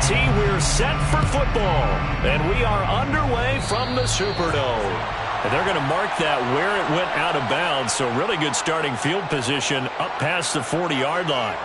Cincinnati, we're set for football. And we are underway from the Superdome. And they're going to mark that where it went out of bounds. So really good starting field position up past the 40-yard line.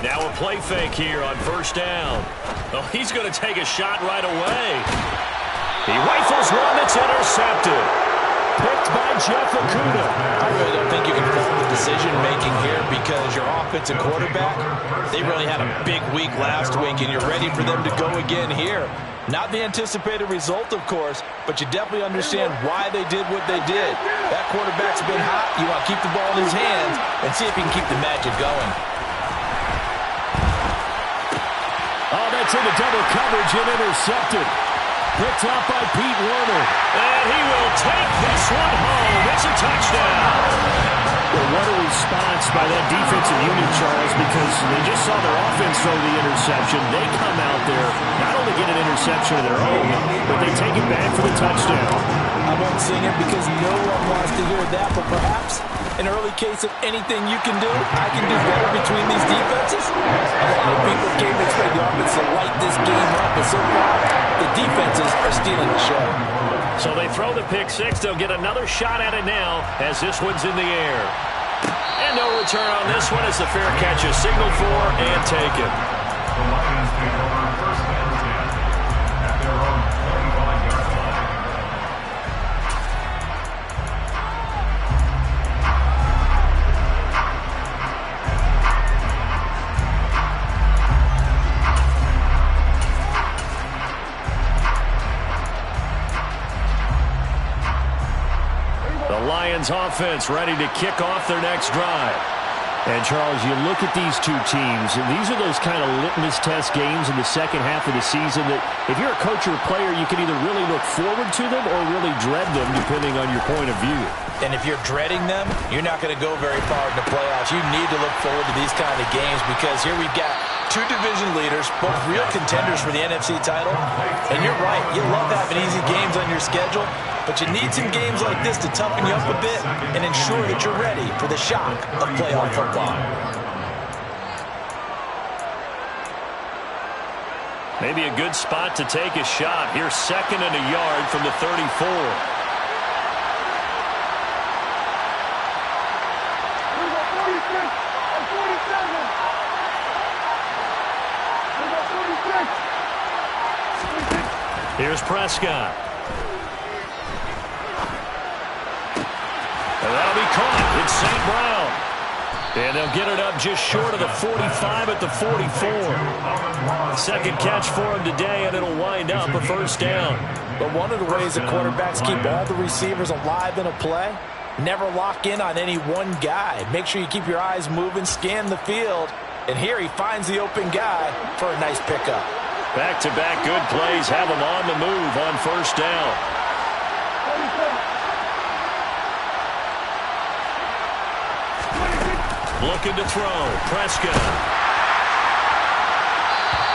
Now a play fake here on first down. Oh, he's going to take a shot right away. He rifles one that's intercepted. Picked by Jeff Okudah. I really don't think you can fault the decision-making here because your offensive quarterback, they really had a big week last week, and you're ready for them to go again here. Not the anticipated result, of course, but you definitely understand why they did what they did. That quarterback's been hot. You want to keep the ball in his hands and see if he can keep the magic going. Oh, that's into double coverage and intercepted. Picked up by Pete Werner. And he will take this one home. It's a touchdown. Well, what a response by that defensive unit, Charles, because they just saw their offense throw the interception. They come out there, not only get an interception of their own, but they take it back for the touchdown. I won't sing it because no one wants to hear that, but perhaps an early case of anything you can do, I can do better between these defenses. A lot of people came to expect the offense to light this game up, but so far, the defenses are stealing the show. So they throw the pick six. They'll get another shot at it now as this one's in the air. And no return on this one as the fair catch is signaled for and taken. The Lions take over first and 10 at their own 35-yard line. The Lions offense ready to kick off their next drive. And, Charles, you look at these two teams, and these are those kind of litmus test games in the second half of the season that if you're a coach or a player, you can either really look forward to them or really dread them, depending on your point of view. And if you're dreading them, you're not going to go very far in the playoffs. You need to look forward to these kind of games because here we've got two division leaders, both real contenders for the NFC title. And you're right, you love having easy games on your schedule, but you need some games like this to toughen you up a bit and ensure that you're ready for the shock of playoff football. Maybe a good spot to take a shot. Here's second and a yard from the 34. Here's Prescott. And that'll be caught. It's St. Brown. And they'll get it up just short of the 45 at the 44. Second catch for him today, and it'll wind up a first down. But one of the ways that quarterbacks keep all the receivers alive in a play, never lock in on any one guy. Make sure you keep your eyes moving, scan the field. And here he finds the open guy for a nice pickup. Back-to-back good plays have him on the move on first down. Looking to throw. Prescott.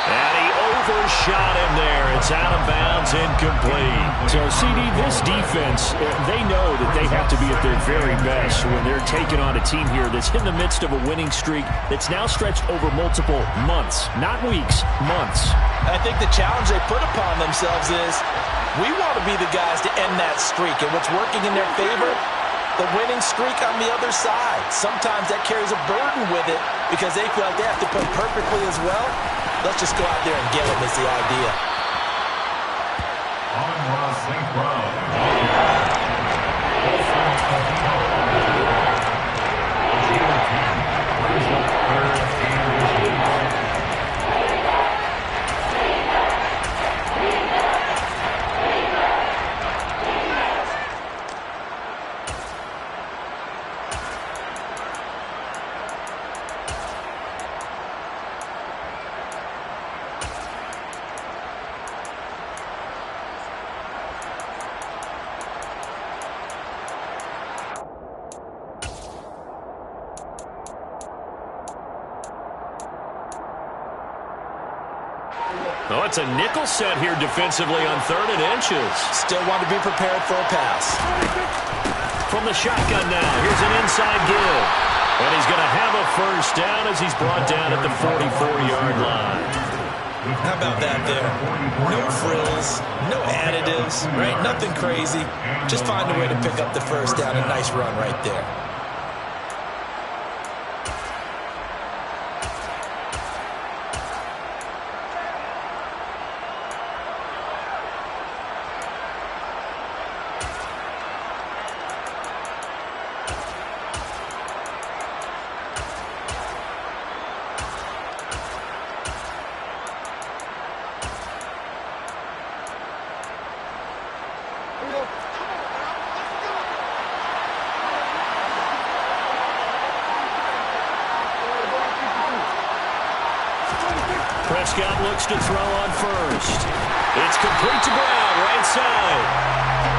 And he overshot him there. It's out of bounds, incomplete. So, CD, this defense, they know that they have to be at their very best when they're taking on a team here that's in the midst of a winning streak that's now stretched over multiple months. Not weeks, months. I think the challenge they put upon themselves is we want to be the guys to end that streak. And what's working in their favor? The winning streak on the other side. Sometimes that carries a burden with it because they feel like they have to play perfectly as well. Let's just go out there and get them is the idea. Amon-Ra St. Brown. Oh, it's a nickel set here defensively on 3rd and inches. Still want to be prepared for a pass. From the shotgun now, here's an inside give. And he's going to have a first down as he's brought down at the 44-yard line. How about that there? No frills, no additives, right? Nothing crazy. Just find a way to pick up the first down. A nice run right there. Prescott looks to throw on first. It's complete to Brown, right side.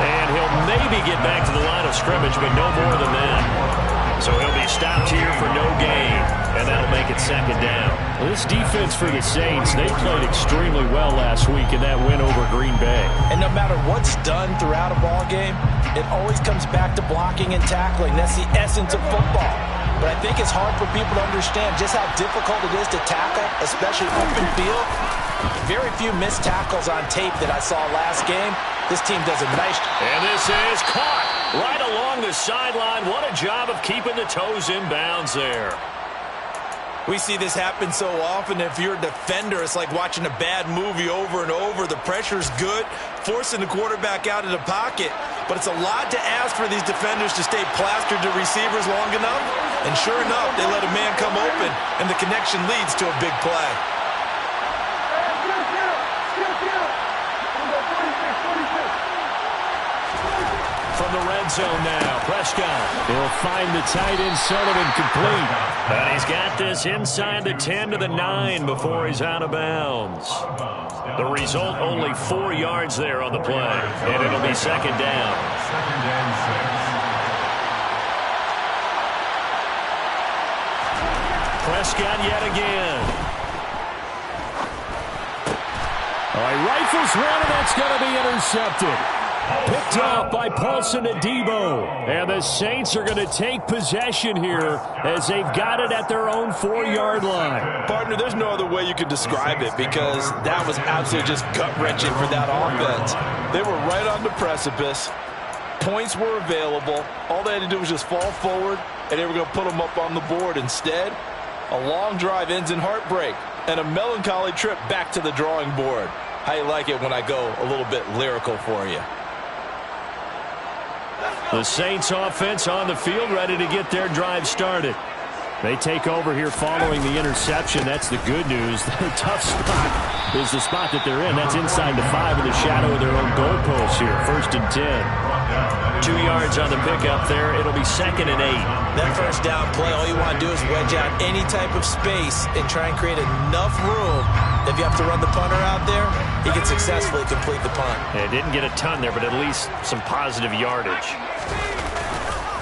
And he'll maybe get back to the line of scrimmage, but no more than that. So he'll be stopped here for no gain, and that'll make it 2nd down. Well, this defense for the Saints, they played extremely well last week in that win over Green Bay. And no matter what's done throughout a ball game, it always comes back to blocking and tackling. That's the essence of football. But I think it's hard for people to understand just how difficult it is to tackle, especially open field. Very few missed tackles on tape that I saw last game. This team does a nice job. And this is caught right along the sideline. What a job of keeping the toes in bounds there. We see this happen so often. If you're a defender, it's like watching a bad movie over and over. The pressure's good, forcing the quarterback out of the pocket. But it's a lot to ask for these defenders to stay plastered to receivers long enough. And sure enough, they let a man come open, and the connection leads to a big play. From the red zone now, Prescott. He'll find the tight end, Sullivan, complete. But he's got this inside the 10 to the 9 before he's out of bounds. The result, only 4 yards there on the play. And it'll be 2nd down. 2nd and 6. Prescott yet again. All right, rifles one, and that's going to be intercepted. Picked off by Paulson Adebo. And the Saints are going to take possession here as they've got it at their own 4-yard line. Partner, there's no other way you could describe it because that was absolutely just gut-wrenching for that offense. They were right on the precipice. Points were available. All they had to do was just fall forward, and they were going to put them up on the board. Instead, a long drive ends in heartbreak and a melancholy trip back to the drawing board. How you like it when I go a little bit lyrical for you? The Saints offense on the field, ready to get their drive started. They take over here following the interception. That's the good news. Their tough spot is the spot that they're in. That's inside the 5 in the shadow of their own goalpost here. 1st and 10. 2 yards on the pickup there. It'll be 2nd and 8. That first down play, all you want to do is wedge out any type of space and try and create enough room. If you have to run the punter out there, he can successfully complete the punt. Yeah, didn't get a ton there, but at least some positive yardage.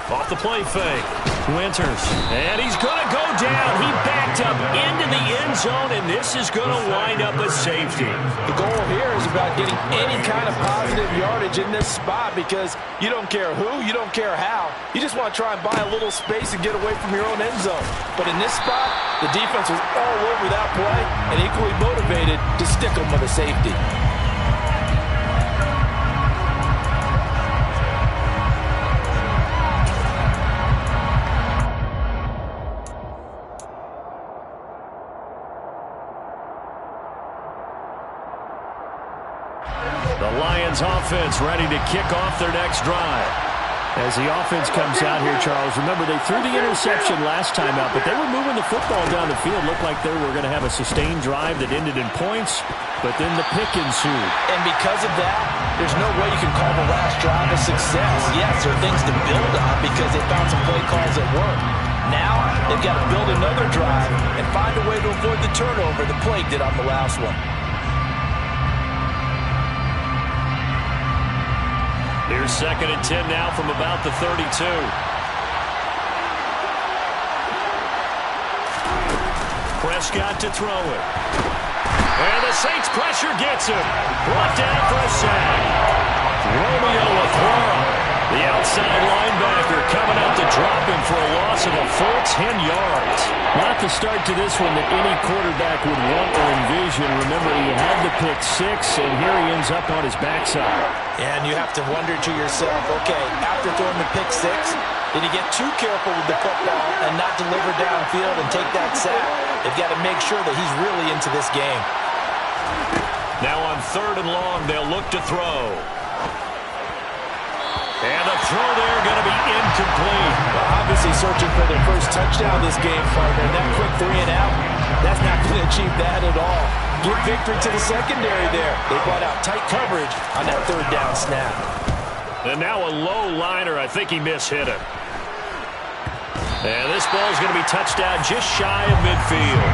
Off the play fake. Winters. And he's going to go down. He backed up into the end zone, and this is going to wind up a safety. The goal here is about getting any kind of positive yardage in this spot because you don't care who, you don't care how. You just want to try and buy a little space and get away from your own end zone. But in this spot, the defense was all over that play and equally motivated to stick them with a safety. The Lions offense ready to kick off their next drive. As the offense comes out here, Charles, remember they threw the interception last time out, but they were moving the football down the field. Looked like they were going to have a sustained drive that ended in points, but then the pick ensued. And because of that, there's no way you can call the last drive a success. Yes, there are things to build on because they found some play calls that work. Now, they've got to build another drive and find a way to avoid the turnover the play did on the last one. Here's 2nd and 10 now from about the 32. Prescott to throw it. And the Saints pressure gets him. Brought down for a sack. Romeo LaFleur, the outside linebacker, coming out to drop him for a loss of a full 10 yards. Not the start to this one that any quarterback would want or envision. Remember, he had the pick six, and here he ends up on his backside. And you have to wonder to yourself, okay, after throwing the pick six, did he get too careful with the football and not deliver downfield and take that sack? They've got to make sure that he's really into this game. Now on 3rd and long, they'll look to throw. And the throw there going to be incomplete. Well, obviously searching for their first touchdown this game, partner. And that quick 3 and out, that's not going to achieve that at all. Give victory to the secondary there. They brought out tight coverage on that 3rd down snap. And now a low liner. I think he mishit it. And this ball is going to be touched down just shy of midfield.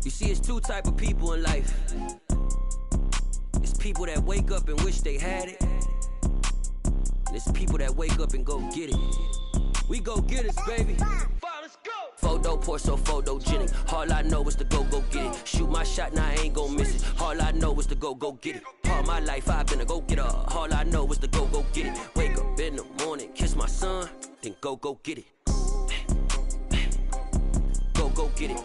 You see, it's 2 type of people in life. It's people that wake up and wish they had it. And it's people that wake up and go get it. We go get it, baby. Let's go. Photo pour so photogenic. All I know is to go get it. Shoot my shot, now I ain't gon' miss it. All I know is to go get it. All my life I've been a go-getter. All I know is to go get it. Wake up in the morning, kiss my son, then go get it. Go get it.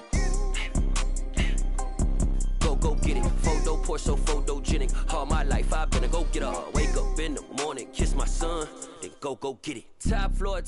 Go get it. Photo pour so photogenic. All my life I've been a go-getter. Wake up in the morning, kiss my son, then go get it. Top floor.